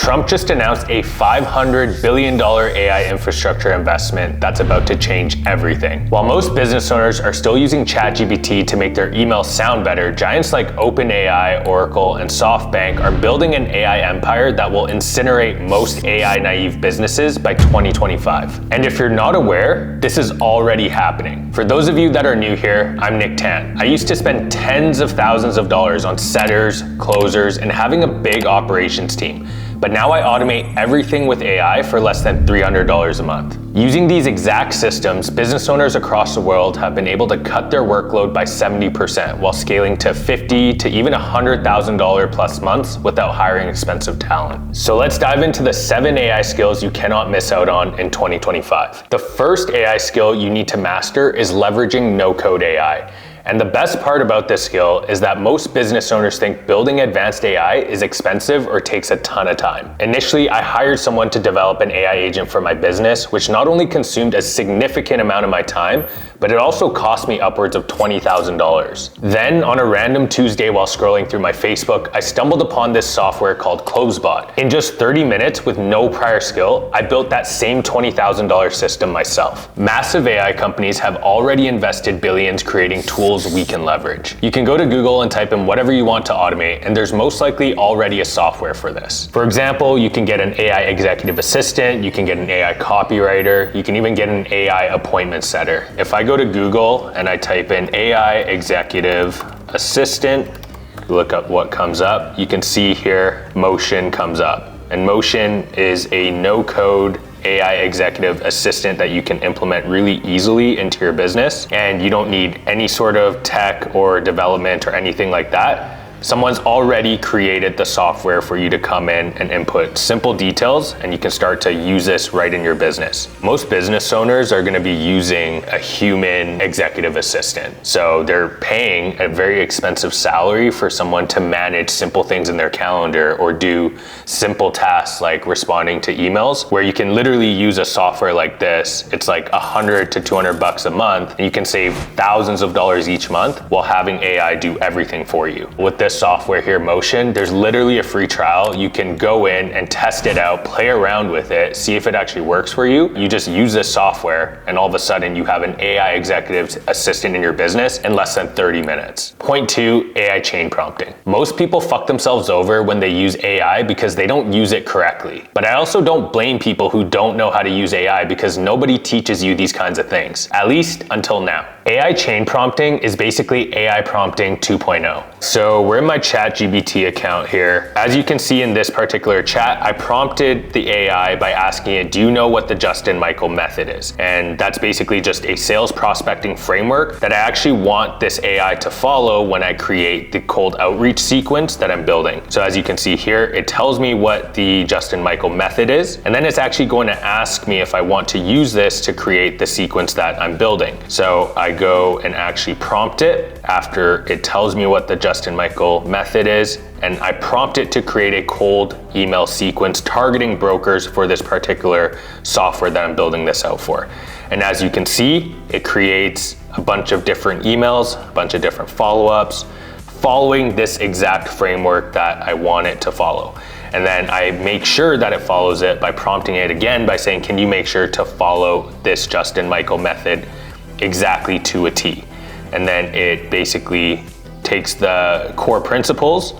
Trump just announced a $500 billion AI infrastructure investment that's about to change everything. While most business owners are still using ChatGPT to make their emails sound better, giants like OpenAI, Oracle, and SoftBank are building an AI empire that will incinerate most AI-naive businesses by 2025. And if you're not aware, this is already happening. For those of you that are new here, I'm Nick Tan. I used to spend tens of thousands of dollars on setters, closers, and having a big operations team. But now I automate everything with AI for less than $300 a month. Using these exact systems, business owners across the world have been able to cut their workload by 70% while scaling to $50,000 to even $100,000 plus months without hiring expensive talent. So let's dive into the 7 AI skills you cannot miss out on in 2025. The first AI skill you need to master is leveraging no-code AI. And the best part about this skill is that most business owners think building advanced AI is expensive or takes a ton of time. Initially, I hired someone to develop an AI agent for my business, which not only consumed a significant amount of my time, but it also cost me upwards of $20,000. Then, on a random Tuesday while scrolling through my Facebook, I stumbled upon this software called CloseBot. In just 30 minutes with no prior skill, I built that same $20,000 system myself. Massive AI companies have already invested billions creating tools we can leverage. You can go to Google and type in whatever you want to automate, and there's most likely already a software for this. For example, you can get an AI executive assistant, you can get an AI copywriter, you can even get an AI appointment setter. If I go to Google and I type in AI executive assistant, look up what comes up, you can see here Motion comes up. And Motion is a no-code AI executive assistant that you can implement really easily into your business, and you don't need any sort of tech or development or anything like that. Someone's already created the software for you to come in and input simple details, and you can start to use this right in your business. Most business owners are gonna be using a human executive assistant. So they're paying a very expensive salary for someone to manage simple things in their calendar or do simple tasks like responding to emails, where you can literally use a software like this. It's like $100 to $200 a month, and you can save thousands of dollars each month while having AI do everything for you. With this software here, Motion, there's literally a free trial. You can go in and test it out, play around with it, see if it actually works for you. You just use this software and all of a sudden you have an AI executive assistant in your business in less than 30 minutes. Point 2, AI chain prompting. Most people fuck themselves over when they use AI because they don't use it correctly. But I also don't blame people who don't know how to use AI because nobody teaches you these kinds of things, at least until now. AI chain prompting is basically AI prompting 2.0. So we're in my ChatGPT account here. As you can see in this particular chat, I prompted the AI by asking it, do you know what the Justin Michael method is? And that's basically just a sales prospecting framework that I actually want this AI to follow when I create the cold outreach sequence that I'm building. So as you can see here, it tells me what the Justin Michael method is, and then it's actually going to ask me if I want to use this to create the sequence that I'm building. So I go and actually prompt it after it tells me what the Justin Michael method is, and I prompt it to create a cold email sequence targeting brokers for this particular software that I'm building this out for. And as you can see, it creates a bunch of different emails, a bunch of different follow-ups, following this exact framework that I want it to follow. And then I make sure that it follows it by prompting it again by saying, can you make sure to follow this Justin Michael method exactly to a T? And then it basically takes the core principles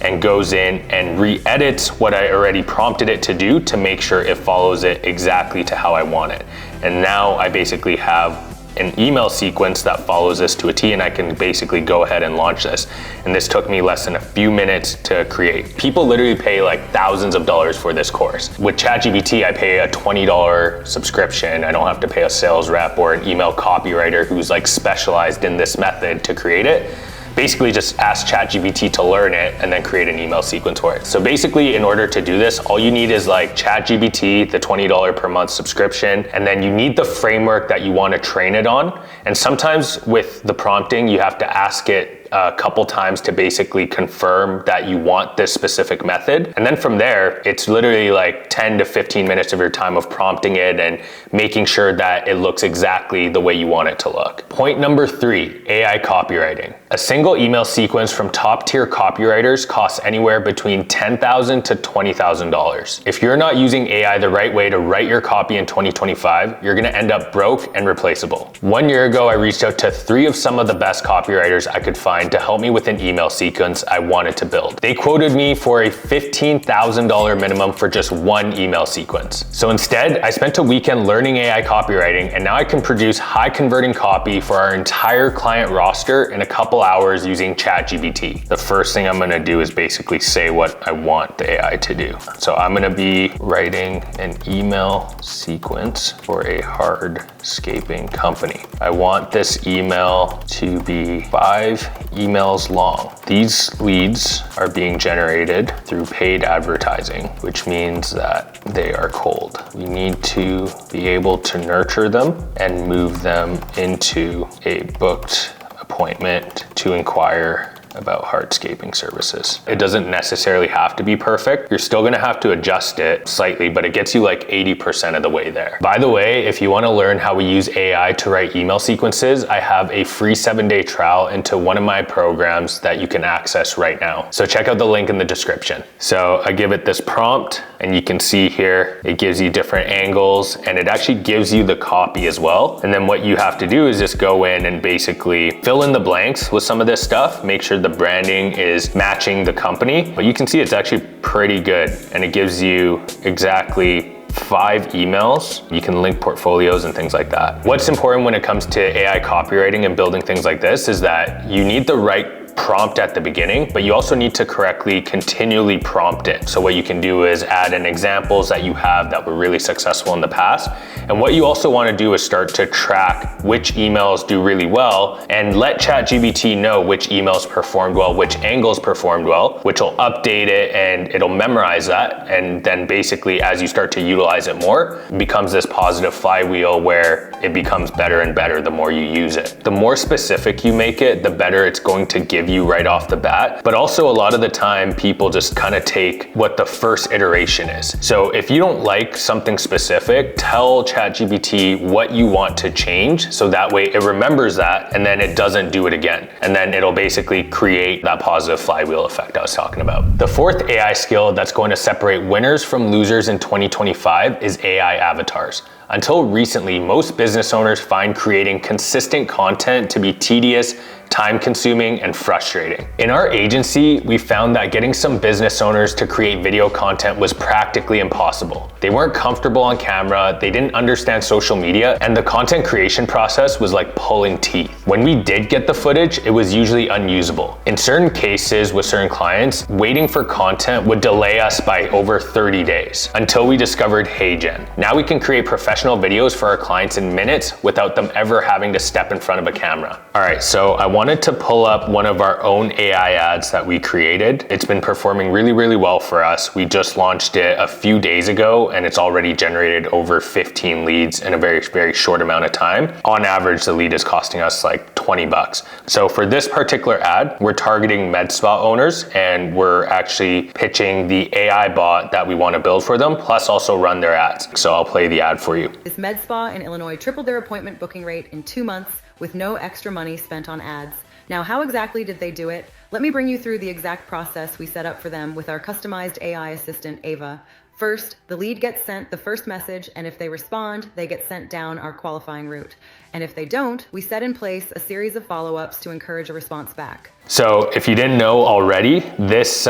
and goes in and re-edits what I already prompted it to do to make sure it follows it exactly to how I want it. And now I basically have an email sequence that follows this to a T, and I can basically go ahead and launch this. And this took me less than a few minutes to create. People literally pay like thousands of dollars for this course. With ChatGPT, I pay a $20 subscription. I don't have to pay a sales rep or an email copywriter who's like specialized in this method to create it. Basically just ask ChatGPT to learn it and then create an email sequence for it. So basically, in order to do this, all you need is like ChatGPT, the $20 per month subscription, and then you need the framework that you want to train it on. And sometimes with the prompting, you have to ask it a couple times to basically confirm that you want this specific method. And then from there, it's literally like 10 to 15 minutes of your time of prompting it and making sure that it looks exactly the way you want it to look. Point number 3, AI copywriting. A single email sequence from top tier copywriters costs anywhere between $10,000 to $20,000. If you're not using AI the right way to write your copy in 2025, you're gonna end up broke and replaceable. 1 year ago, I reached out to 3 of some of the best copywriters I could find to help me with an email sequence I wanted to build. They quoted me for a $15,000 minimum for just 1 email sequence. So instead, I spent a weekend learning AI copywriting, and now I can produce high converting copy for our entire client roster in a couple hours using ChatGPT. The first thing I'm gonna do is basically say what I want the AI to do. So I'm gonna be writing an email sequence for a hardscaping company. I want this email to be 5 emails long. These leads are being generated through paid advertising, which means that they are cold. We need to be able to nurture them and move them into a booked appointment to inquire about hardscaping services. It doesn't necessarily have to be perfect. You're still gonna have to adjust it slightly, but it gets you like 80% of the way there. By the way, if you wanna learn how we use AI to write email sequences, I have a free 7-day trial into one of my programs that you can access right now. So check out the link in the description. So I give it this prompt, and you can see here, it gives you different angles, and it actually gives you the copy as well. And then what you have to do is just go in and basically fill in the blanks with some of this stuff, make sure the branding is matching the company. But you can see it's actually pretty good, and it gives you exactly 5 emails. You can link portfolios and things like that. What's important when it comes to AI copywriting and building things like this is that you need the right prompt at the beginning, but you also need to correctly continually prompt it. So what you can do is add in examples that you have that were really successful in the past. And what you also want to do is start to track which emails do really well and let ChatGPT know which emails performed well, which angles performed well, which will update it and it'll memorize that. And then basically as you start to utilize it more, it becomes this positive flywheel where it becomes better and better the more you use it. The more specific you make it, the better it's going to give you right off the bat. But also a lot of the time people just kind of take what the first iteration is. So if you don't like something specific, tell ChatGPT what you want to change so that way it remembers that and then it doesn't do it again. And then it'll basically create that positive flywheel effect I was talking about. The 4th AI skill that's going to separate winners from losers in 2025 is AI avatars. Until recently, most business owners find creating consistent content to be tedious, time-consuming, and frustrating. In our agency, we found that getting some business owners to create video content was practically impossible. They weren't comfortable on camera, they didn't understand social media, and the content creation process was like pulling teeth. When we did get the footage, it was usually unusable. In certain cases with certain clients, waiting for content would delay us by over 30 days until we discovered HeyGen. Now we can create professional videos for our clients in minutes without them ever having to step in front of a camera. All right, so I wanted to pull up one of our own AI ads that we created. It's been performing really, really well for us. We just launched it a few days ago and it's already generated over 15 leads in a very, very short amount of time. On average, the lead is costing us like 20 bucks. So for this particular ad, we're targeting med spa owners and we're actually pitching the AI bot that we want to build for them, plus also run their ads. So I'll play the ad for you. This med spa in Illinois tripled their appointment booking rate in 2 months with no extra money spent on ads. Now, how exactly did they do it? Let me bring you through the exact process we set up for them with our customized AI assistant, Ava. First, the lead gets sent the first message, and if they respond, they get sent down our qualifying route. And if they don't, we set in place a series of follow-ups to encourage a response back. So if you didn't know already, this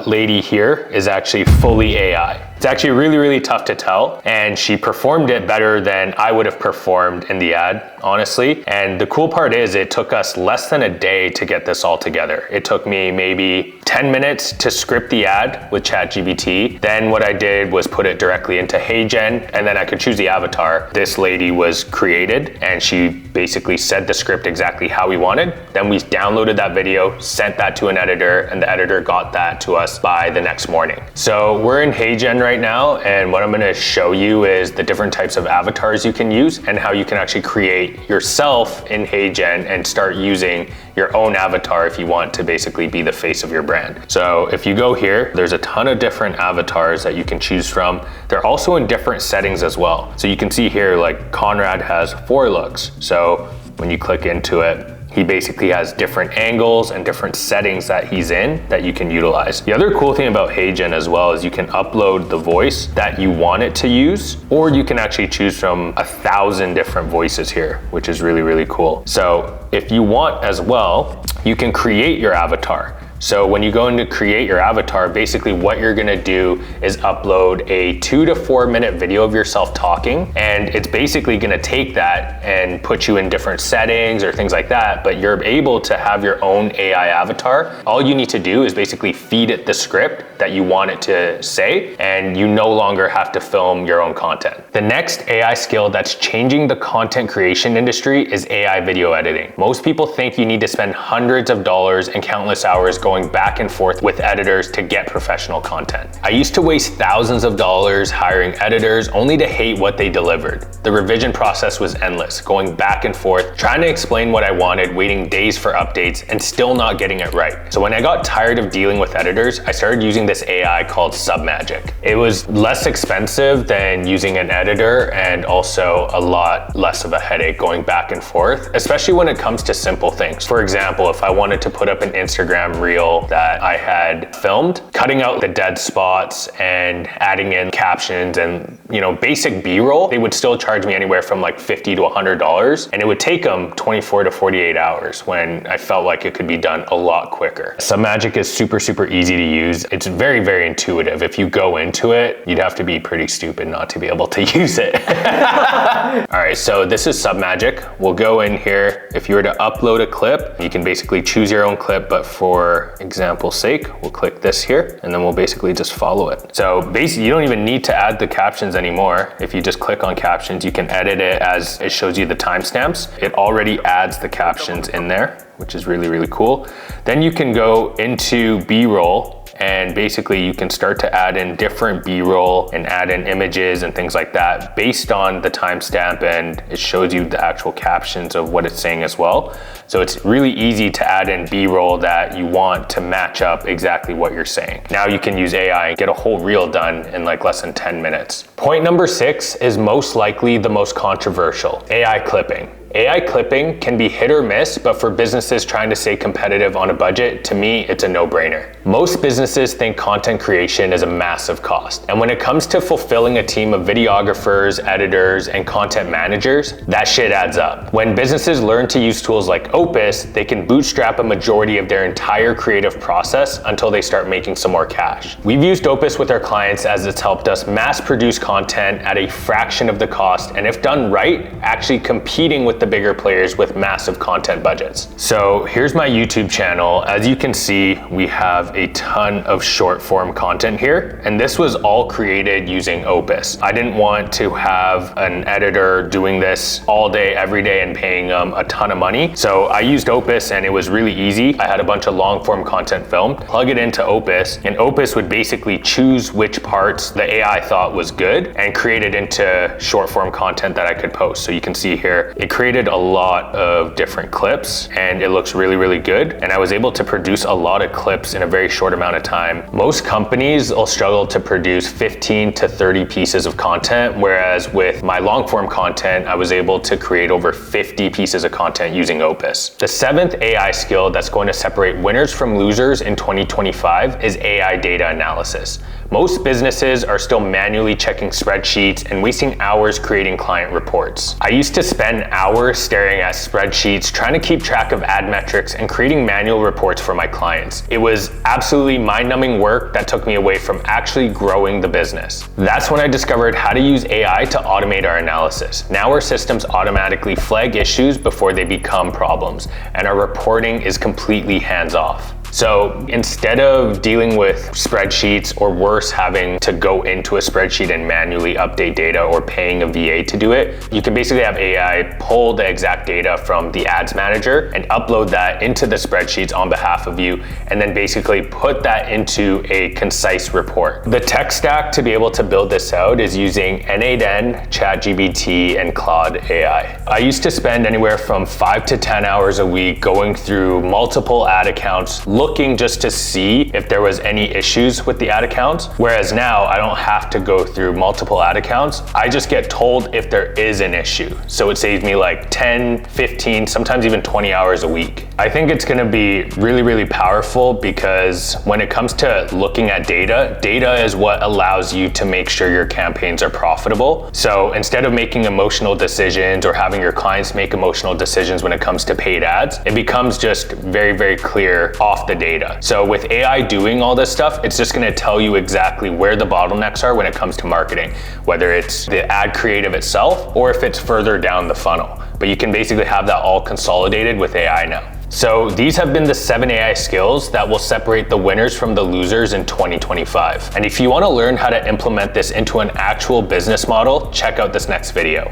lady here is actually fully AI. It's actually really, really tough to tell, and she performed it better than I would have performed in the ad, honestly. And the cool part is it took us less than a day to get this all together. It took me maybe 10 minutes to script the ad with ChatGPT. Then what I did was put it directly into HeyGen, and then I could choose the avatar. This lady was created, and she basically said the script exactly how we wanted. Then we downloaded that video, sent that to an editor, and the editor got that to us by the next morning. So we're in HeyGen right now, and what I'm gonna show you is the different types of avatars you can use and how you can actually create yourself in HeyGen and start using your own avatar if you want to basically be the face of your brand. So if you go here, there's a ton of different avatars that you can choose from. They're also in different settings as well. So you can see here, like Conrad has 4 looks. So when you click into it, he basically has different angles and different settings that he's in that you can utilize. The other cool thing about HeyGen as well is you can upload the voice that you want it to use, or you can actually choose from 1,000 different voices here, which is really, really cool. So if you want as well, you can create your avatar. So when you go in to create your avatar, basically what you're gonna do is upload a 2 to 4 minute video of yourself talking, and it's basically gonna take that and put you in different settings or things like that, but you're able to have your own AI avatar. All you need to do is basically feed it the script that you want it to say, and you no longer have to film your own content. The next AI skill that's changing the content creation industry is AI video editing. Most people think you need to spend hundreds of dollars and countless hours going back and forth with editors to get professional content. I used to waste thousands of dollars hiring editors only to hate what they delivered. The revision process was endless, going back and forth, trying to explain what I wanted, waiting days for updates, and still not getting it right. So when I got tired of dealing with editors, I started using this AI called Submagic. It was less expensive than using an editor and also a lot less of a headache going back and forth, especially when it comes to simple things. For example, if I wanted to put up an Instagram reel that I had filmed, cutting out the dead spots and adding in captions and basic B-roll, they would still charge me anywhere from like $50 to $100, and it would take them 24 to 48 hours when I felt like it could be done a lot quicker. Submagic is super, super easy to use. It's very, very intuitive. If you go into it, you'd have to be pretty stupid not to be able to use it. All right, so this is Submagic. We'll go in here. If you were to upload a clip, you can basically choose your own clip, but for example's sake, we'll click this here, and then we'll basically just follow it. So basically, you don't even need to add the captions anymore. If you just click on captions, you can edit it as it shows you the timestamps. It already adds the captions in there, which is really, really cool. Then you can go into B-roll, and basically you can start to add in different B-roll and add in images and things like that based on the timestamp, and it shows you the actual captions of what it's saying as well. So it's really easy to add in B-roll that you want to match up exactly what you're saying. Now you can use AI and get a whole reel done in like less than 10 minutes. Point number 6 is most likely the most controversial: AI clipping. AI clipping can be hit or miss, but for businesses trying to stay competitive on a budget, to me, it's a no-brainer. Most businesses think content creation is a massive cost. And when it comes to fulfilling a team of videographers, editors, and content managers, that shit adds up. When businesses learn to use tools like Opus, they can bootstrap a majority of their entire creative process until they start making some more cash. We've used Opus with our clients as it's helped us mass produce content at a fraction of the cost, and if done right, actually competing with the bigger players with massive content budgets. So here's my YouTube channel. As you can see, we have a ton of short form content here, and this was all created using Opus. I didn't want to have an editor doing this all day, every day, and paying them a ton of money. So I used Opus, and it was really easy. I had a bunch of long form content filmed, plug it into Opus, and Opus would basically choose which parts the AI thought was good and create it into short form content that I could post. So you can see here, it created a lot of different clips, and it looks really, really good. And I was able to produce a lot of clips in a very short amount of time. Most companies will struggle to produce 15 to 30 pieces of content, whereas with my long form content, I was able to create over 50 pieces of content using Opus. The 7th AI skill that's going to separate winners from losers in 2025 is AI data analysis. Most businesses are still manually checking spreadsheets and wasting hours creating client reports. I used to spend hours staring at spreadsheets, trying to keep track of ad metrics and creating manual reports for my clients. It was absolutely mind-numbing work that took me away from actually growing the business. That's when I discovered how to use AI to automate our analysis. Now our systems automatically flag issues before they become problems, and our reporting is completely hands-off. So instead of dealing with spreadsheets, or worse, having to go into a spreadsheet and manually update data or paying a VA to do it, you can basically have AI pull the exact data from the ads manager and upload that into the spreadsheets on behalf of you, and then basically put that into a concise report. The tech stack to be able to build this out is using N8N, ChatGPT, and Claude AI. I used to spend anywhere from 5 to 10 hours a week going through multiple ad accounts, looking just to see if there was any issues with the ad accounts. Whereas now I don't have to go through multiple ad accounts. I just get told if there is an issue. So it saves me like 10, 15, sometimes even 20 hours a week. I think it's gonna be really, really powerful, because when it comes to looking at data, data is what allows you to make sure your campaigns are profitable. So instead of making emotional decisions or having your clients make emotional decisions when it comes to paid ads, it becomes just very, very clear off the data. So with AI doing all this stuff, it's just gonna tell you exactly where the bottlenecks are when it comes to marketing, whether it's the ad creative itself or if it's further down the funnel. But you can basically have that all consolidated with AI now. So these have been the 7 AI skills that will separate the winners from the losers in 2025. And if you want to learn how to implement this into an actual business model, check out this next video.